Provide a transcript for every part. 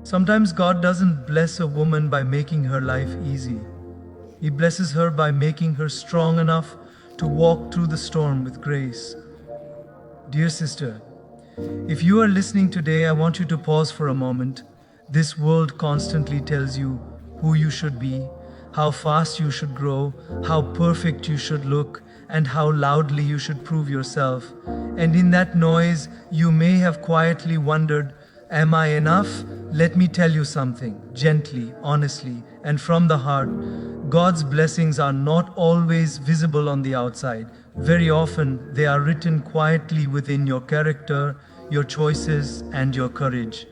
Sometimes God doesn't bless a woman by making her life easy. He blesses her by making her strong enough to walk through the storm with grace. Dear sister, if you are listening today, I want you to pause for a moment. This world constantly tells you who you should be, how fast you should grow, how perfect you should look, and how loudly you should prove yourself. And in that noise, you may have quietly wondered, am I enough? Let me tell you something, gently, honestly, and from the heart. God's blessings are not always visible on the outside. Very often, they are written quietly within your character, your choices, and your courage.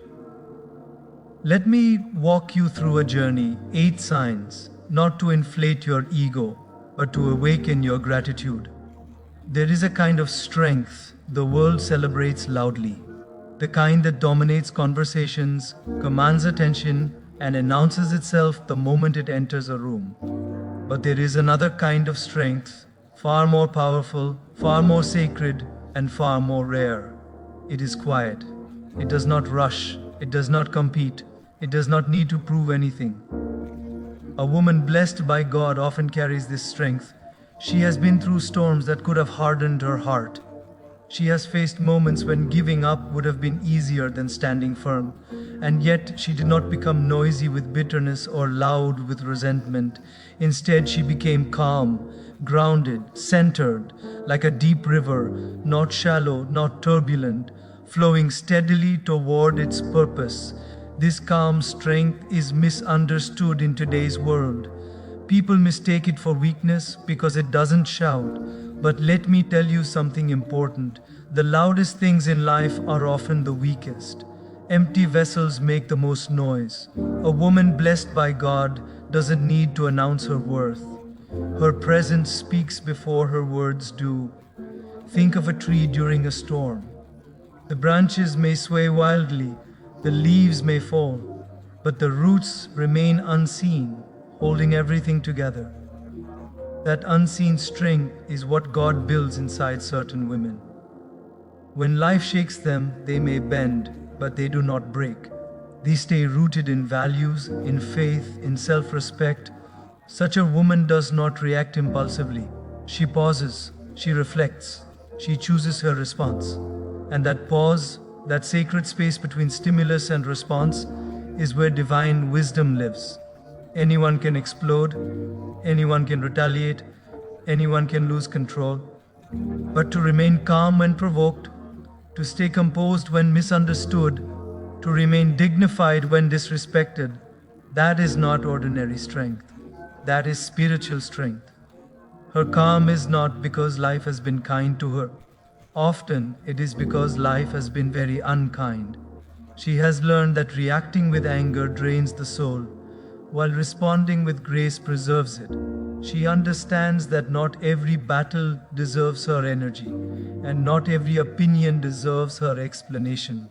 Let me walk you through a journey, 8 signs, not to inflate your ego, but to awaken your gratitude. There is a kind of strength the world celebrates loudly, the kind that dominates conversations, commands attention, and announces itself the moment it enters a room. But there is another kind of strength, far more powerful, far more sacred, and far more rare. It is quiet. It does not rush. It does not compete. It does not need to prove anything. A woman blessed by God often carries this strength. She has been through storms that could have hardened her heart. She has faced moments when giving up would have been easier than standing firm. And yet she did not become noisy with bitterness or loud with resentment. Instead, she became calm, grounded, centered, like a deep river, not shallow, not turbulent, flowing steadily toward its purpose. This calm strength is misunderstood in today's world. People mistake it for weakness because it doesn't shout. But let me tell you something important. The loudest things in life are often the weakest. Empty vessels make the most noise. A woman blessed by God doesn't need to announce her worth. Her presence speaks before her words do. Think of a tree during a storm. The branches may sway wildly, the leaves may fall, but the roots remain unseen, holding everything together. That unseen strength is what God builds inside certain women. When life shakes them, they may bend, but they do not break. They stay rooted in values, in faith, in self-respect. Such a woman does not react impulsively. She pauses, she reflects, she chooses her response. And that pause, that sacred space between stimulus and response, is where divine wisdom lives. Anyone can explode, anyone can retaliate, anyone can lose control. But to remain calm when provoked, to stay composed when misunderstood, to remain dignified when disrespected, that is not ordinary strength. That is spiritual strength. Her calm is not because life has been kind to her. Often it is because life has been very unkind. She has learned that reacting with anger drains the soul, while responding with grace preserves it. She understands that not every battle deserves her energy, and not every opinion deserves her explanation.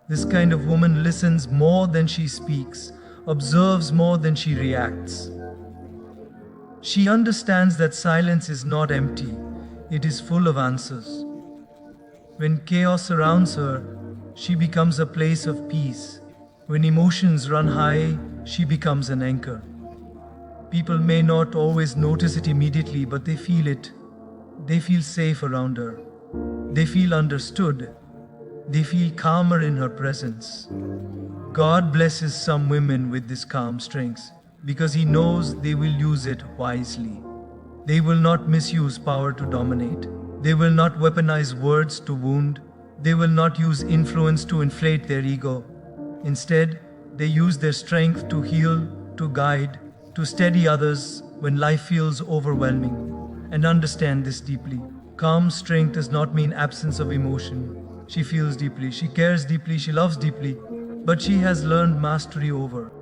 This kind of woman listens more than she speaks, observes more than she reacts. She understands that silence is not empty, it is full of answers. When chaos surrounds her, she becomes a place of peace. When emotions run high, she becomes an anchor. People may not always notice it immediately, but they feel it. They feel safe around her. They feel understood. They feel calmer in her presence. God blesses some women with this calm strength because He knows they will use it wisely. They will not misuse power to dominate. They will not weaponize words to wound. They will not use influence to inflate their ego. Instead, they use their strength to heal, to guide, to steady others when life feels overwhelming. And understand this deeply. Calm strength does not mean absence of emotion. She feels deeply, she cares deeply, she loves deeply, but she has learned mastery over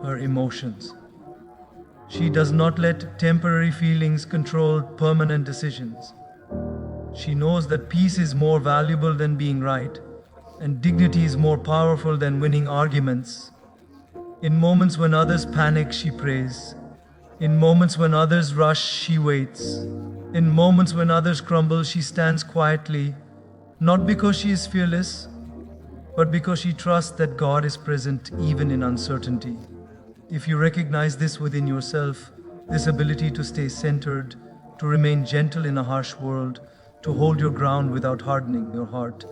her emotions. She does not let temporary feelings control permanent decisions. She knows that peace is more valuable than being right, and dignity is more powerful than winning arguments. In moments when others panic, she prays. In moments when others rush, she waits. In moments when others crumble, she stands quietly, not because she is fearless, but because she trusts that God is present even in uncertainty. If you recognize this within yourself, this ability to stay centered, to remain gentle in a harsh world, to hold your ground without hardening your heart,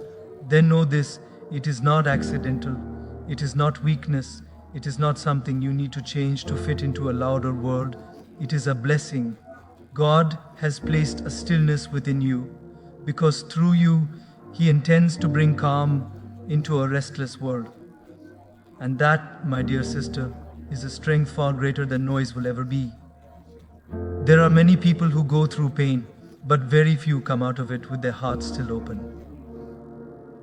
then know this: it is not accidental, it is not weakness, it is not something you need to change to fit into a louder world. It is a blessing. God has placed a stillness within you because through you, He intends to bring calm into a restless world. And that, my dear sister, is a strength far greater than noise will ever be. There are many people who go through pain, but very few come out of it with their hearts still open.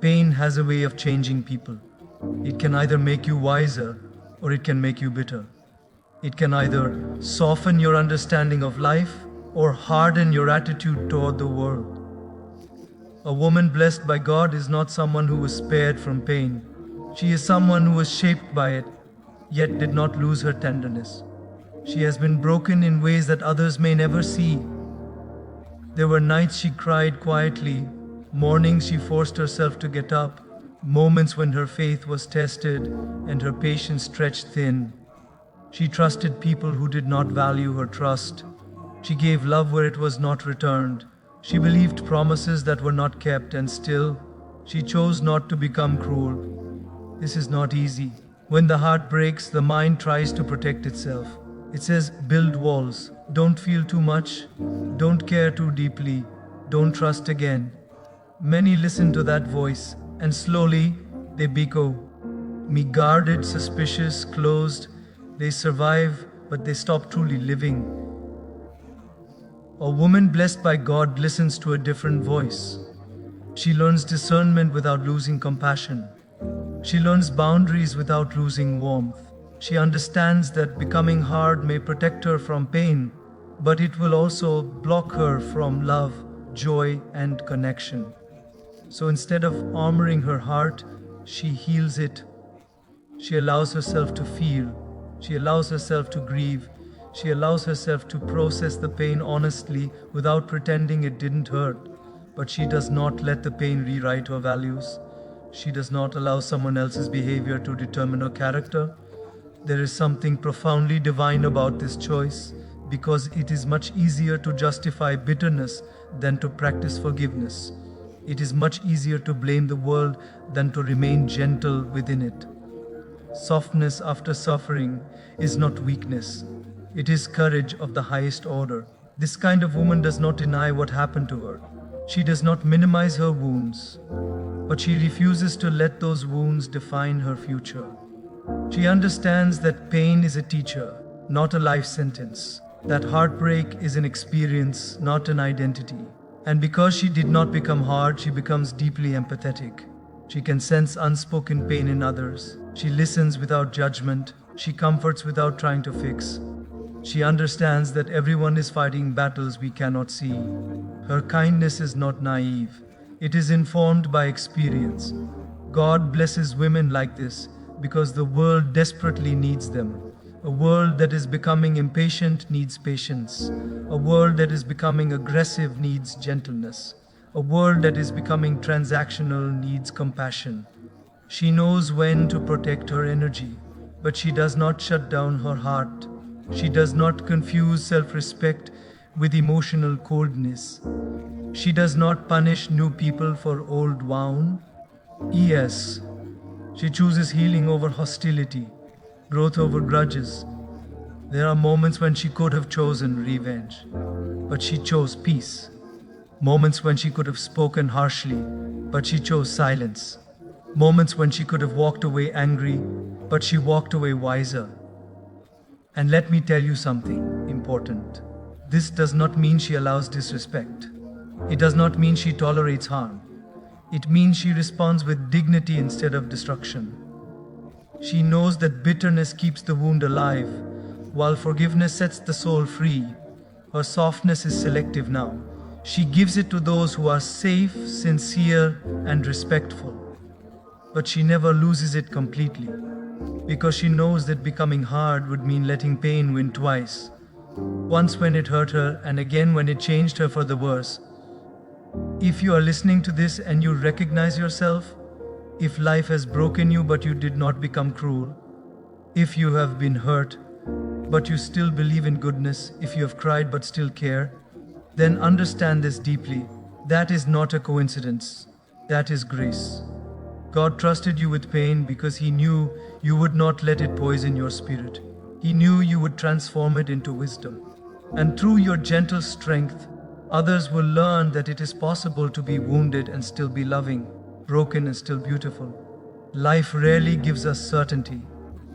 Pain has a way of changing people. It can either make you wiser or it can make you bitter. It can either soften your understanding of life or harden your attitude toward the world. A woman blessed by God is not someone who was spared from pain. She is someone who was shaped by it, yet did not lose her tenderness. She has been broken in ways that others may never see. There were nights she cried quietly, mornings she forced herself to get up, moments when her faith was tested and her patience stretched thin. She trusted people who did not value her trust. She gave love where it was not returned. She believed promises that were not kept, and still, she chose not to become cruel. This is not easy. When the heart breaks, the mind tries to protect itself. It says, build walls, don't feel too much, don't care too deeply, don't trust again. Many listen to that voice, and slowly they become guarded, suspicious, closed. They survive, but they stop truly living. A woman blessed by God listens to a different voice. She learns discernment without losing compassion. She learns boundaries without losing warmth. She understands that becoming hard may protect her from pain, but it will also block her from love, joy, and connection. So instead of armoring her heart, she heals it. She allows herself to feel. She allows herself to grieve. She allows herself to process the pain honestly without pretending it didn't hurt. But she does not let the pain rewrite her values. She does not allow someone else's behavior to determine her character. There is something profoundly divine about this choice, because it is much easier to justify bitterness than to practice forgiveness. It is much easier to blame the world than to remain gentle within it. Softness after suffering is not weakness. It is courage of the highest order. This kind of woman does not deny what happened to her. She does not minimize her wounds, but she refuses to let those wounds define her future. She understands that pain is a teacher, not a life sentence. That heartbreak is an experience, not an identity. And because she did not become hard, she becomes deeply empathetic. She can sense unspoken pain in others. She listens without judgment. She comforts without trying to fix. She understands that everyone is fighting battles we cannot see. Her kindness is not naive. It is informed by experience. God blesses women like this because the world desperately needs them. A world that is becoming impatient needs patience. A world that is becoming aggressive needs gentleness. A world that is becoming transactional needs compassion. She knows when to protect her energy, but she does not shut down her heart. She does not confuse self-respect with emotional coldness. She does not punish new people for old wound. Yes, she chooses healing over hostility, growth over grudges. There are moments when she could have chosen revenge, but she chose peace. Moments when she could have spoken harshly, but she chose silence. Moments when she could have walked away angry, but she walked away wiser. And let me tell you something important. This does not mean she allows disrespect. It does not mean she tolerates harm. It means she responds with dignity instead of destruction. She knows that bitterness keeps the wound alive, while forgiveness sets the soul free. Her softness is selective now. She gives it to those who are safe, sincere, and respectful. But she never loses it completely, because she knows that becoming hard would mean letting pain win twice. Once when it hurt her, and again when it changed her for the worse. If you are listening to this and you recognize yourself, If life has broken you but you did not become cruel, if you have been hurt but you still believe in goodness, if you have cried but still care, then understand this deeply. That is not a coincidence. That is grace. God trusted you with pain because He knew you would not let it poison your spirit. He knew you would transform it into wisdom. And through your gentle strength, others will learn that it is possible to be wounded and still be loving, broken and still beautiful. Life rarely gives us certainty.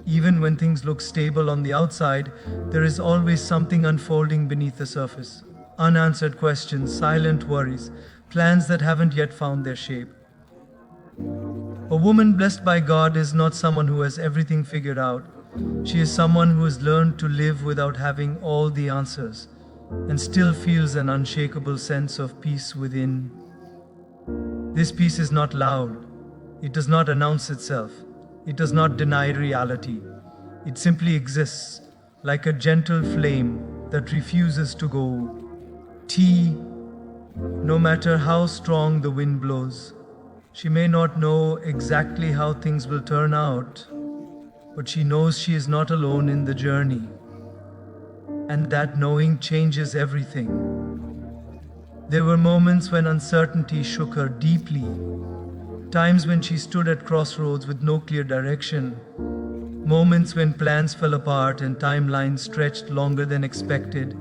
Even when things look stable on the outside, there is always something unfolding beneath the surface. Unanswered questions, silent worries, plans that haven't yet found their shape. A woman blessed by God is not someone who has everything figured out. She is someone who has learned to live without having all the answers and still feels an unshakable sense of peace within. This peace is not loud. It does not announce itself. It does not deny reality. It simply exists like a gentle flame that refuses to go T, no matter how strong the wind blows. She may not know exactly how things will turn out, but she knows she is not alone in the journey. And that knowing changes everything. There were moments when uncertainty shook her deeply, times when she stood at crossroads with no clear direction, moments when plans fell apart and timelines stretched longer than expected.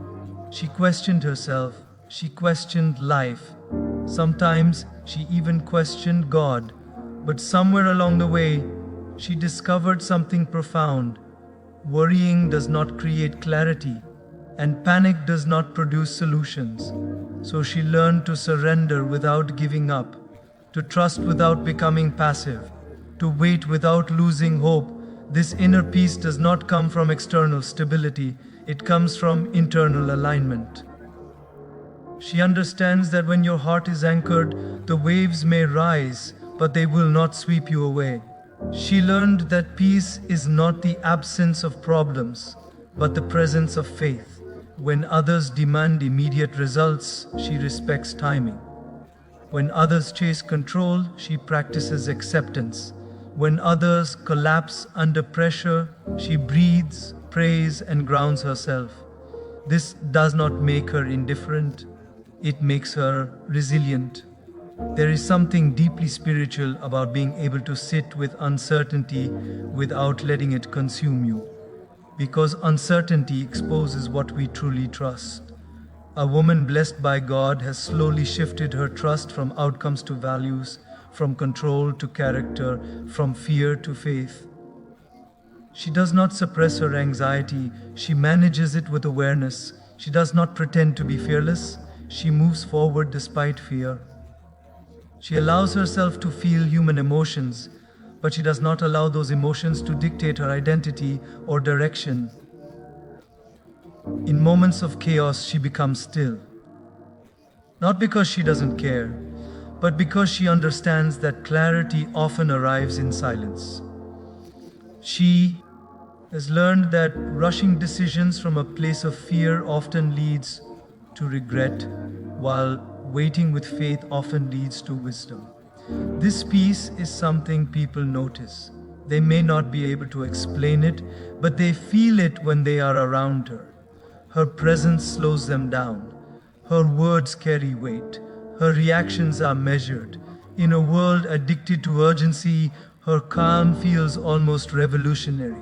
She questioned herself, she questioned life. Sometimes she even questioned God, but somewhere along the way, she discovered something profound. Worrying does not create clarity, and panic does not produce solutions. So she learned to surrender without giving up, to trust without becoming passive, to wait without losing hope. This inner peace does not come from external stability, it comes from internal alignment. She understands that when your heart is anchored, the waves may rise, but they will not sweep you away. She learned that peace is not the absence of problems, but the presence of faith. When others demand immediate results, she respects timing. When others chase control, she practices acceptance. When others collapse under pressure, she breathes, prays, and grounds herself. This does not make her indifferent. It makes her resilient. There is something deeply spiritual about being able to sit with uncertainty without letting it consume you. Because uncertainty exposes what we truly trust. A woman blessed by God has slowly shifted her trust from outcomes to values, from control to character, from fear to faith. She does not suppress her anxiety, she manages it with awareness. She does not pretend to be fearless, she moves forward despite fear. She allows herself to feel human emotions, but she does not allow those emotions to dictate her identity or direction. In moments of chaos, she becomes still. Not because she doesn't care, but because she understands that clarity often arrives in silence. She has learned that rushing decisions from a place of fear often leads to regret, while waiting with faith often leads to wisdom. This peace is something people notice. They may not be able to explain it, but they feel it when they are around her. Her presence slows them down. Her words carry weight. Her reactions are measured. In a world addicted to urgency, her calm feels almost revolutionary.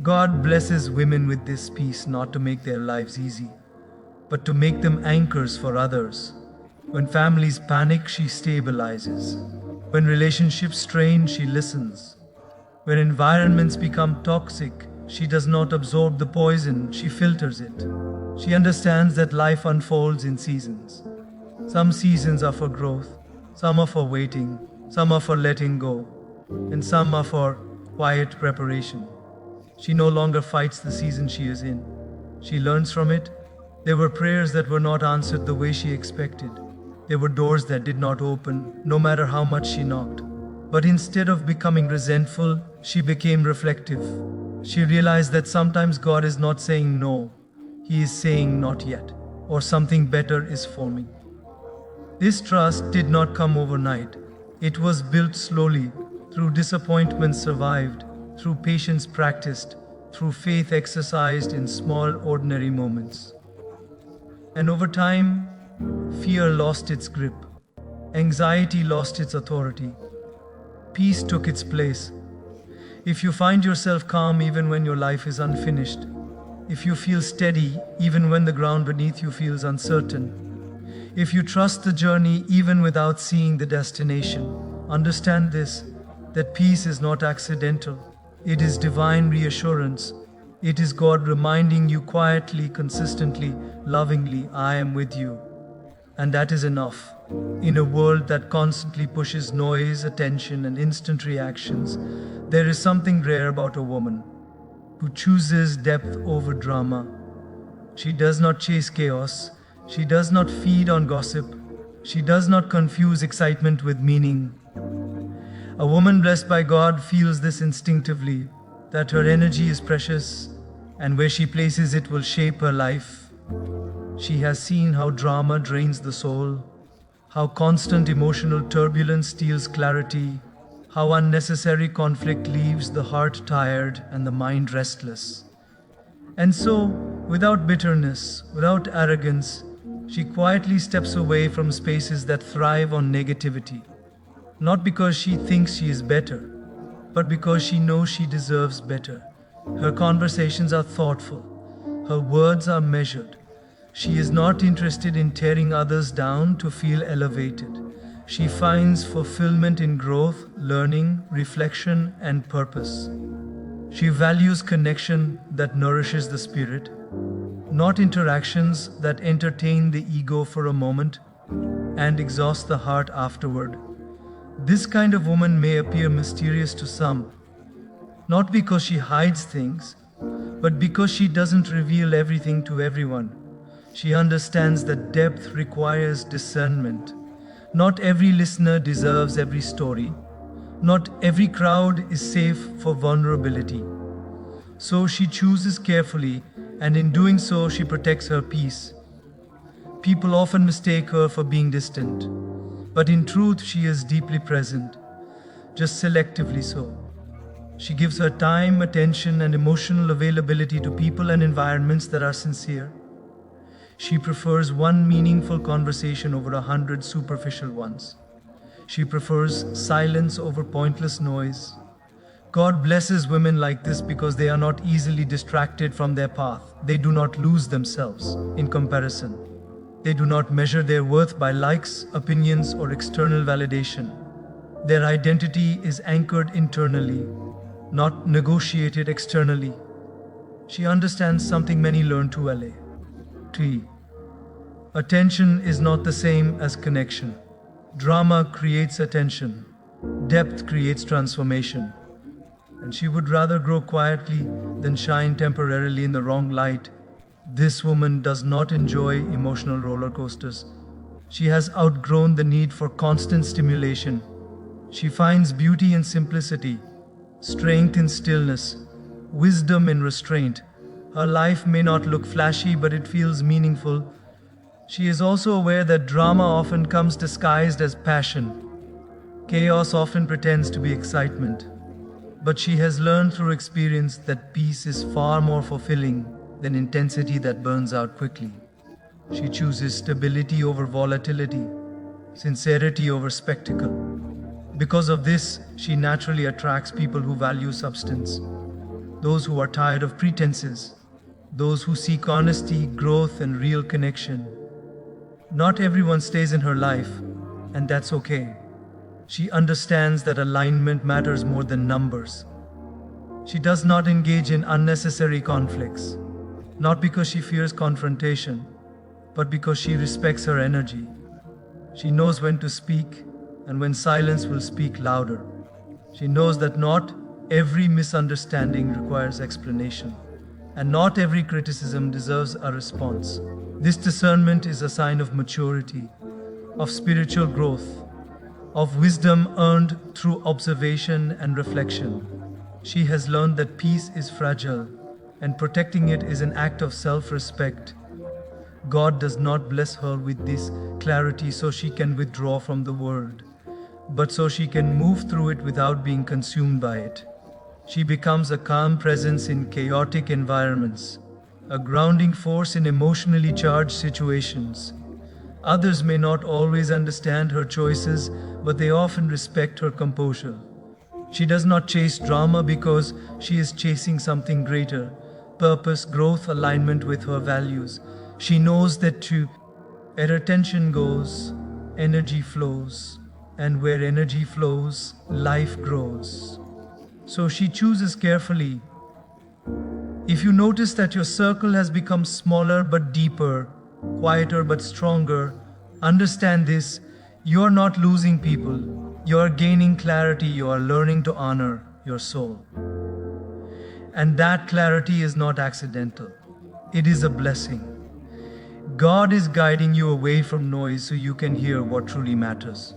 God blesses women with this peace not to make their lives easy, but to make them anchors for others. When families panic, she stabilizes. When relationships strain, she listens. When environments become toxic, she does not absorb the poison, she filters it. She understands that life unfolds in seasons. Some seasons are for growth, some are for waiting, some are for letting go, and some are for quiet preparation. She no longer fights the season she is in. She learns from it. There were prayers that were not answered the way she expected. There were doors that did not open, no matter how much she knocked. But instead of becoming resentful, she became reflective. She realized that sometimes God is not saying no, He is saying not yet, or something better is forming. This trust did not come overnight. It was built slowly, through disappointment survived, through patience practiced, through faith exercised in small, ordinary moments. And over time, fear lost its grip, anxiety lost its authority, peace took its place. If you find yourself calm even when your life is unfinished, if you feel steady even when the ground beneath you feels uncertain, if you trust the journey even without seeing the destination, understand this, that peace is not accidental. It is divine reassurance. It is God reminding you quietly, consistently, lovingly, I am with you. And that is enough. In a world that constantly pushes noise, attention, and instant reactions, there is something rare about a woman who chooses depth over drama. She does not chase chaos. She does not feed on gossip. She does not confuse excitement with meaning. A woman blessed by God feels this instinctively, that her energy is precious, and where she places it will shape her life. She has seen how drama drains the soul, how constant emotional turbulence steals clarity, how unnecessary conflict leaves the heart tired and the mind restless. And so, without bitterness, without arrogance, she quietly steps away from spaces that thrive on negativity. Not because she thinks she is better, but because she knows she deserves better. Her conversations are thoughtful. Her words are measured. She is not interested in tearing others down to feel elevated. She finds fulfillment in growth, learning, reflection, and purpose. She values connection that nourishes the spirit, not interactions that entertain the ego for a moment and exhaust the heart afterward. This kind of woman may appear mysterious to some, not because she hides things, but because she doesn't reveal everything to everyone. She understands that depth requires discernment. Not every listener deserves every story. Not every crowd is safe for vulnerability. So she chooses carefully, and in doing so, she protects her peace. People often mistake her for being distant, but in truth, she is deeply present, just selectively so. She gives her time, attention, and emotional availability to people and environments that are sincere. She prefers one meaningful conversation over 100 superficial ones. She prefers silence over pointless noise. God blesses women like this because they are not easily distracted from their path. They do not lose themselves in comparison. They do not measure their worth by likes, opinions, or external validation. Their identity is anchored internally, not negotiated externally. She understands something many learn too early. 3. Attention is not the same as connection. Drama creates attention. Depth creates transformation. And she would rather grow quietly than shine temporarily in the wrong light. This woman does not enjoy emotional roller coasters. She has outgrown the need for constant stimulation. She finds beauty in simplicity, strength in stillness, wisdom in restraint. Her life may not look flashy, but it feels meaningful. She is also aware that drama often comes disguised as passion. Chaos often pretends to be excitement. But she has learned through experience that peace is far more fulfilling than intensity that burns out quickly. She chooses stability over volatility, sincerity over spectacle. Because of this, she naturally attracts people who value substance, those who are tired of pretenses, those who seek honesty, growth, and real connection. Not everyone stays in her life, and that's okay. She understands that alignment matters more than numbers. She does not engage in unnecessary conflicts, not because she fears confrontation, but because she respects her energy. She knows when to speak and when silence will speak louder. She knows that not every misunderstanding requires explanation, and not every criticism deserves a response. This discernment is a sign of maturity, of spiritual growth, of wisdom earned through observation and reflection. She has learned that peace is fragile, and protecting it is an act of self-respect. God does not bless her with this clarity so she can withdraw from the world, but so she can move through it without being consumed by it. She becomes a calm presence in chaotic environments, a grounding force in emotionally charged situations. Others may not always understand her choices, but they often respect her composure. She does not chase drama because she is chasing something greater: purpose, growth, alignment with her values. She knows that where attention goes, energy flows, and where energy flows, life grows. So she chooses carefully. If you notice that your circle has become smaller but deeper, quieter but stronger, understand this: you are not losing people. You are gaining clarity. You are learning to honor your soul. And that clarity is not accidental, it is a blessing. God is guiding you away from noise so you can hear what truly matters.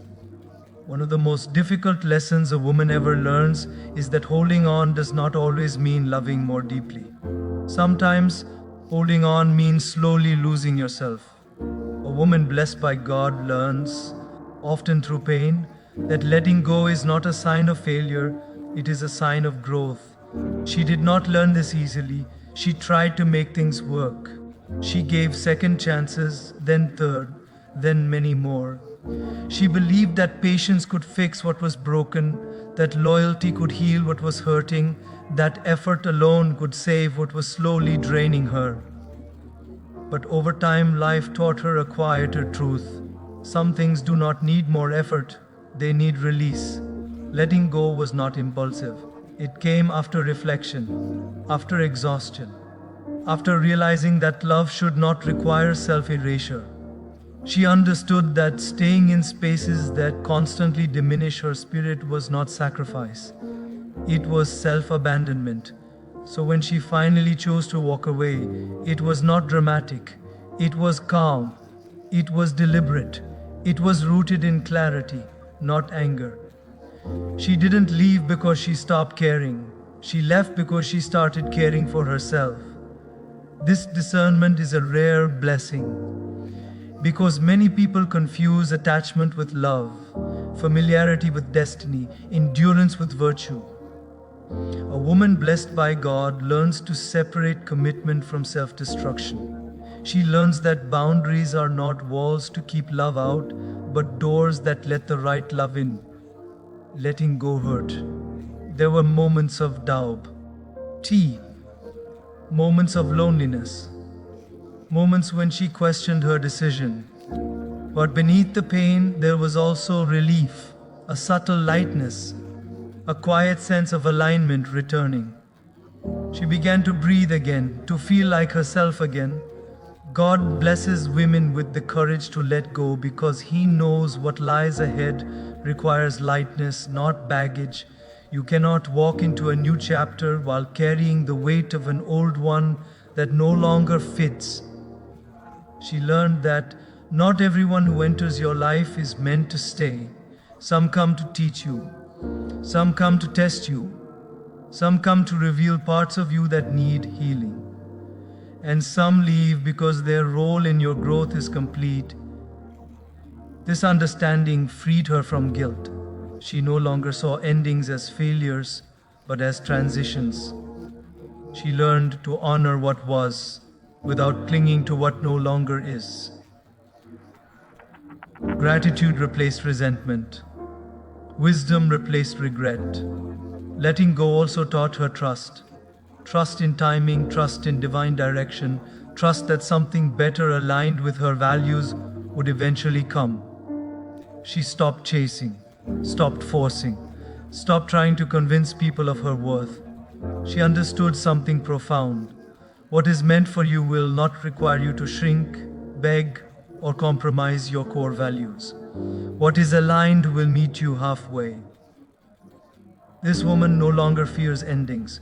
One of the most difficult lessons a woman ever learns is that holding on does not always mean loving more deeply. Sometimes, holding on means slowly losing yourself. A woman blessed by God learns, often through pain, that letting go is not a sign of failure, it is a sign of growth. She did not learn this easily. She tried to make things work. She gave second chances, then third, then many more. She believed that patience could fix what was broken, that loyalty could heal what was hurting, that effort alone could save what was slowly draining her. But over time, life taught her a quieter truth. Some things do not need more effort, they need release. Letting go was not impulsive. It came after reflection, after exhaustion, after realizing that love should not require self-erasure. She understood that staying in spaces that constantly diminish her spirit was not sacrifice. It was self-abandonment. So when she finally chose to walk away, it was not dramatic. It was calm. It was deliberate. It was rooted in clarity, not anger. She didn't leave because she stopped caring. She left because she started caring for herself. This discernment is a rare blessing, because many people confuse attachment with love, familiarity with destiny, endurance with virtue. A woman blessed by God learns to separate commitment from self-destruction. She learns that boundaries are not walls to keep love out, but doors that let the right love in. Letting go hurt. There were moments of doubt, moments of loneliness, moments when she questioned her decision. But beneath the pain, there was also relief, a subtle lightness, a quiet sense of alignment returning. She began to breathe again, to feel like herself again. God blesses women with the courage to let go because He knows what lies ahead requires lightness, not baggage. You cannot walk into a new chapter while carrying the weight of an old one that no longer fits. She learned that not everyone who enters your life is meant to stay. Some come to teach you, some come to test you, some come to reveal parts of you that need healing. And some leave because their role in your growth is complete. This understanding freed her from guilt. She no longer saw endings as failures, but as transitions. She learned to honor what was, without clinging to what no longer is. Gratitude replaced resentment. Wisdom replaced regret. Letting go also taught her trust. Trust in timing, trust in divine direction, trust that something better aligned with her values would eventually come. She stopped chasing, stopped forcing, stopped trying to convince people of her worth. She understood something profound. What is meant for you will not require you to shrink, beg, or compromise your core values. What is aligned will meet you halfway. This woman no longer fears endings.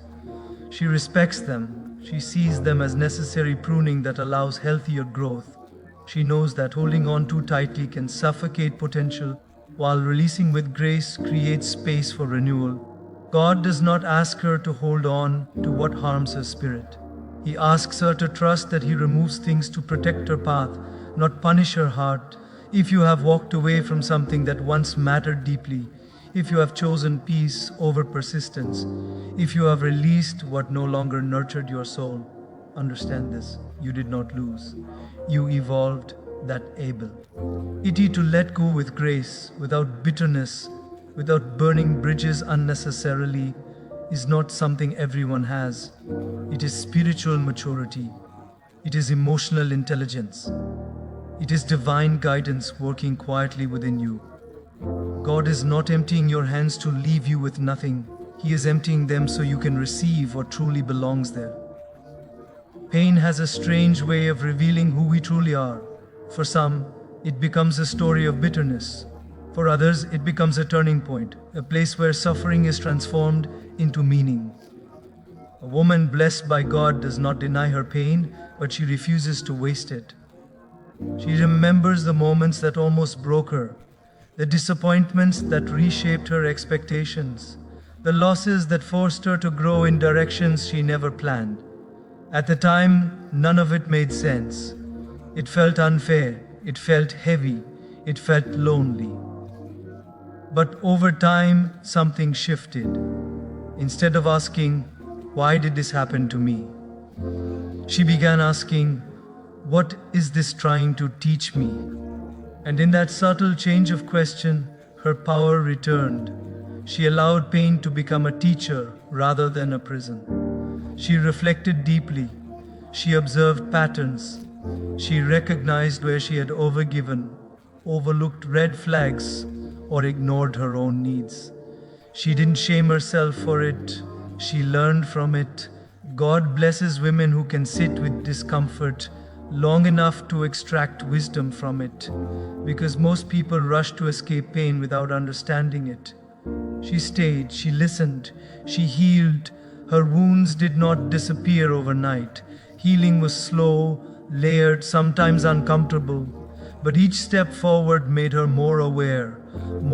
She respects them. She sees them as necessary pruning that allows healthier growth. She knows that holding on too tightly can suffocate potential, while releasing with grace creates space for renewal. God does not ask her to hold on to what harms her spirit. He asks her to trust that He removes things to protect her path, not punish her heart. If you have walked away from something that once mattered deeply, if you have chosen peace over persistence, if you have released what no longer nurtured your soul, understand this: you did not lose. You evolved that able. It is to let go with grace, without bitterness, without burning bridges unnecessarily, is not something everyone has. It is spiritual maturity. It is emotional intelligence. It is divine guidance working quietly within you. God is not emptying your hands to leave you with nothing. He is emptying them so you can receive what truly belongs there. Pain has a strange way of revealing who we truly are. For some, it becomes a story of bitterness. For others, it becomes a turning point, a place where suffering is transformed into meaning. A woman blessed by God does not deny her pain, but she refuses to waste it. She remembers the moments that almost broke her, the disappointments that reshaped her expectations, the losses that forced her to grow in directions she never planned. At the time, none of it made sense. It felt unfair, it felt heavy, it felt lonely. But over time, something shifted. Instead of asking, "Why did this happen to me?" she began asking, "What is this trying to teach me?" And in that subtle change of question, her power returned. She allowed pain to become a teacher rather than a prison. She reflected deeply. She observed patterns. She recognized where she had overgiven, overlooked red flags, or ignored her own needs. She didn't shame herself for it. She learned from it. God blesses women who can sit with discomfort long enough to extract wisdom from it, because most people rush to escape pain without understanding it. She stayed, she listened, she healed. Her wounds did not disappear overnight. Healing was slow, layered, sometimes uncomfortable, but each step forward made her more aware,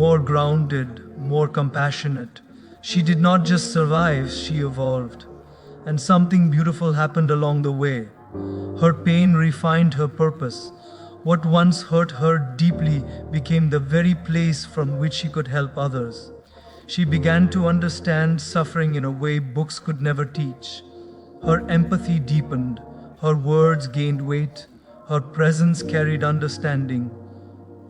more grounded, more compassionate. She did not just survive, she evolved. And something beautiful happened along the way. Her pain refined her purpose. What once hurt her deeply became the very place from which she could help others. She began to understand suffering in a way books could never teach. Her empathy deepened, her words gained weight, her presence carried understanding.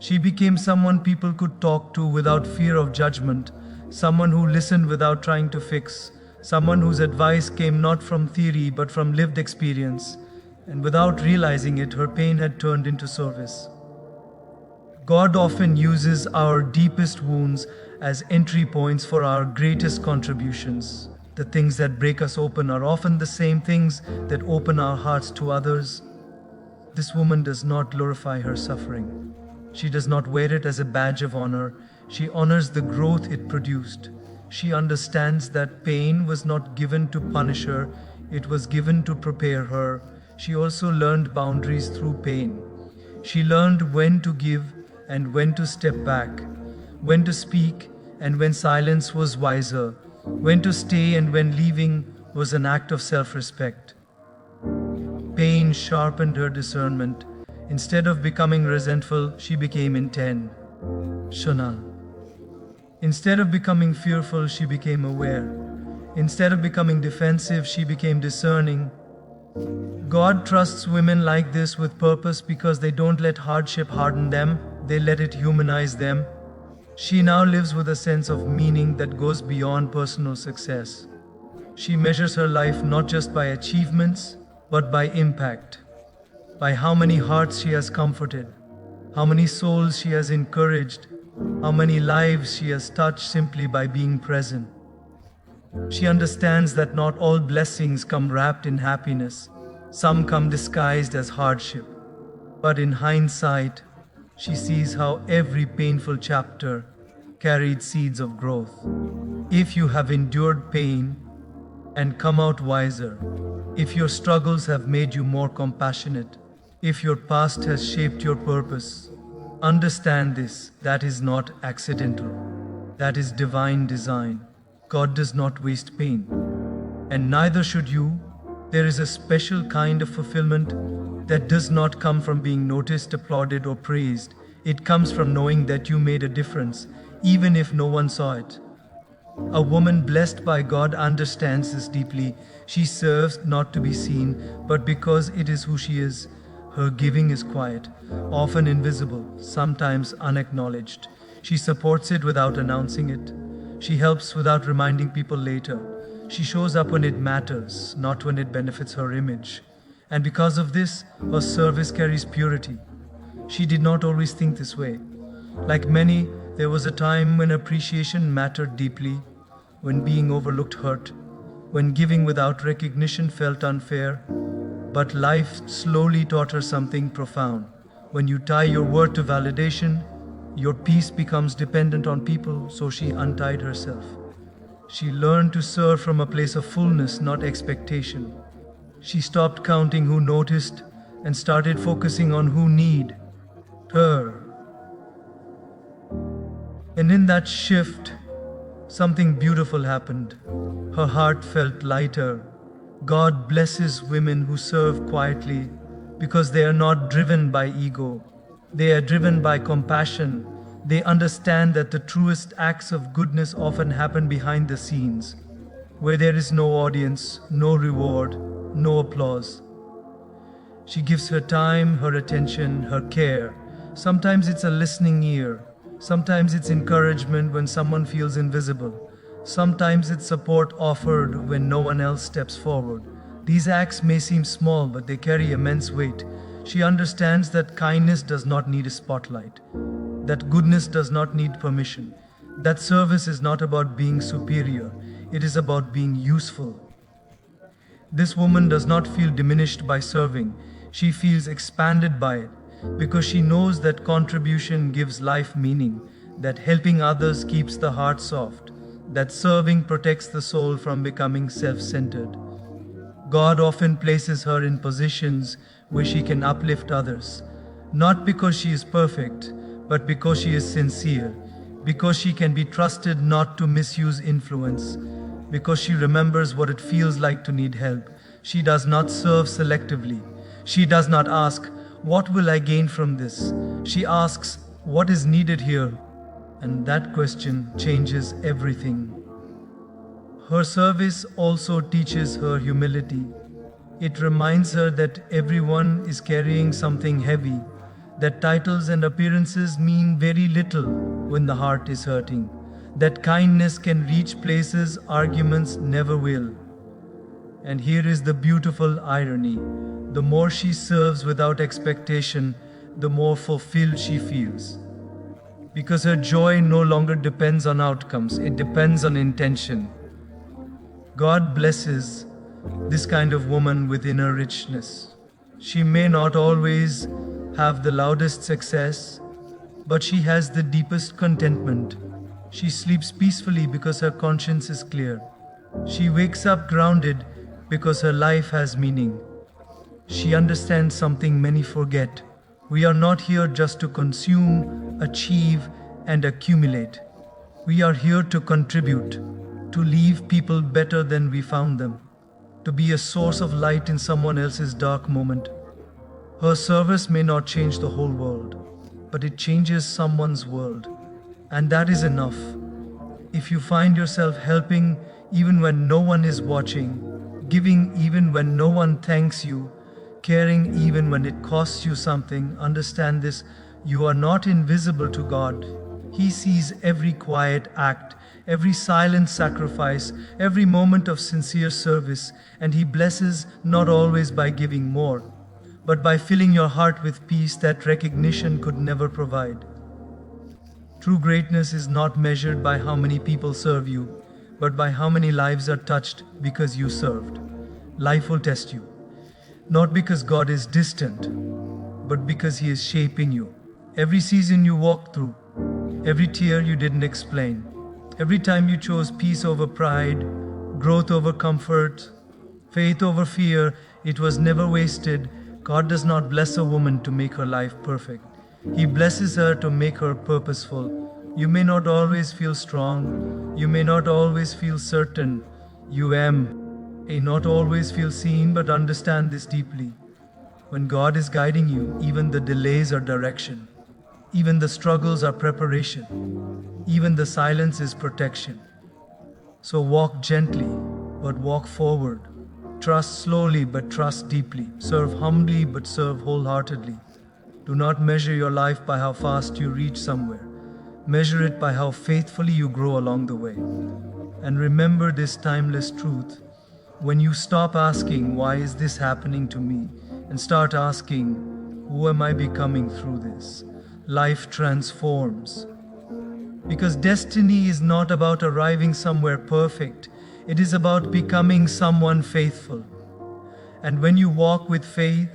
She became someone people could talk to without fear of judgment, someone who listened without trying to fix, someone whose advice came not from theory but from lived experience. And without realizing it, her pain had turned into service. God often uses our deepest wounds as entry points for our greatest contributions. The things that break us open are often the same things that open our hearts to others. This woman does not glorify her suffering. She does not wear it as a badge of honor. She honors the growth it produced. She understands that pain was not given to punish her, it was given to prepare her. She also learned boundaries through pain. She learned when to give and when to step back, when to speak and when silence was wiser, when to stay and when leaving was an act of self-respect. Pain sharpened her discernment. Instead of becoming resentful, she became intentional. Instead of becoming fearful, she became aware. Instead of becoming defensive, she became discerning. God trusts women like this with purpose because they don't let hardship harden them, they let it humanize them. She now lives with a sense of meaning that goes beyond personal success. She measures her life not just by achievements, but by impact, by how many hearts she has comforted, how many souls she has encouraged, how many lives she has touched simply by being present. She understands that not all blessings come wrapped in happiness. Some come disguised as hardship. But in hindsight, she sees how every painful chapter carried seeds of growth. If you have endured pain and come out wiser, if your struggles have made you more compassionate, if your past has shaped your purpose, understand this: that is not accidental. That is divine design. God does not waste pain, and neither should you. There is a special kind of fulfillment that does not come from being noticed, applauded, or praised. It comes from knowing that you made a difference, even if no one saw it. A woman blessed by God understands this deeply. She serves not to be seen, but because it is who she is. Her giving is quiet, often invisible, sometimes unacknowledged. She supports it without announcing it. She helps without reminding people later. She shows up when it matters, not when it benefits her image. And because of this, her service carries purity. She did not always think this way. Like many, there was a time when appreciation mattered deeply, when being overlooked hurt, when giving without recognition felt unfair. But life slowly taught her something profound. When you tie your worth to validation, your peace becomes dependent on people, so she untied herself. She learned to serve from a place of fullness, not expectation. She stopped counting who noticed and started focusing on who need her. And in that shift, something beautiful happened. Her heart felt lighter. God blesses women who serve quietly because they are not driven by ego. They are driven by compassion. They understand that the truest acts of goodness often happen behind the scenes, where there is no audience, no reward, no applause. She gives her time, her attention, her care. Sometimes it's a listening ear. Sometimes it's encouragement when someone feels invisible. Sometimes it's support offered when no one else steps forward. These acts may seem small, but they carry immense weight. She understands that kindness does not need a spotlight, that goodness does not need permission, that service is not about being superior, it is about being useful. This woman does not feel diminished by serving, she feels expanded by it, because she knows that contribution gives life meaning, that helping others keeps the heart soft, that serving protects the soul from becoming self-centered. God often places her in positions where she can uplift others, not because she is perfect, but because she is sincere, because she can be trusted not to misuse influence, because she remembers what it feels like to need help. She does not serve selectively. She does not ask, "What will I gain from this?" She asks, "What is needed here?" And that question changes everything. Her service also teaches her humility. It reminds her that everyone is carrying something heavy, that titles and appearances mean very little when the heart is hurting, that kindness can reach places arguments never will. And here is the beautiful irony. The more she serves without expectation, the more fulfilled she feels. Because her joy no longer depends on outcomes, it depends on intention. God blesses this kind of woman with inner richness. She may not always have the loudest success, but she has the deepest contentment. She sleeps peacefully because her conscience is clear. She wakes up grounded because her life has meaning. She understands something many forget. We are not here just to consume, achieve, and accumulate. We are here to contribute, to leave people better than we found them, to be a source of light in someone else's dark moment. Her service may not change the whole world, but it changes someone's world, and that is enough. If you find yourself helping even when no one is watching, giving even when no one thanks you, caring even when it costs you something, understand this: you are not invisible to God. He sees every quiet act, every silent sacrifice, every moment of sincere service, and He blesses not always by giving more, but by filling your heart with peace that recognition could never provide. True greatness is not measured by how many people serve you, but by how many lives are touched because you served. Life will test you, not because God is distant, but because He is shaping you. Every season you walked through, every tear you didn't explain, every time you chose peace over pride, growth over comfort, faith over fear, it was never wasted. God does not bless a woman to make her life perfect. He blesses her to make her purposeful. You may not always feel strong. You may not always feel certain. You may not always feel seen, but understand this deeply. When God is guiding you, even the delays are direction. Even the struggles are preparation. Even the silence is protection. So walk gently, but walk forward. Trust slowly, but trust deeply. Serve humbly, but serve wholeheartedly. Do not measure your life by how fast you reach somewhere. Measure it by how faithfully you grow along the way. And remember this timeless truth. When you stop asking, why is this happening to me? And start asking, who am I becoming through this? Life transforms. Because destiny is not about arriving somewhere perfect, it is about becoming someone faithful. And when you walk with faith,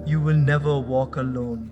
you will never walk alone.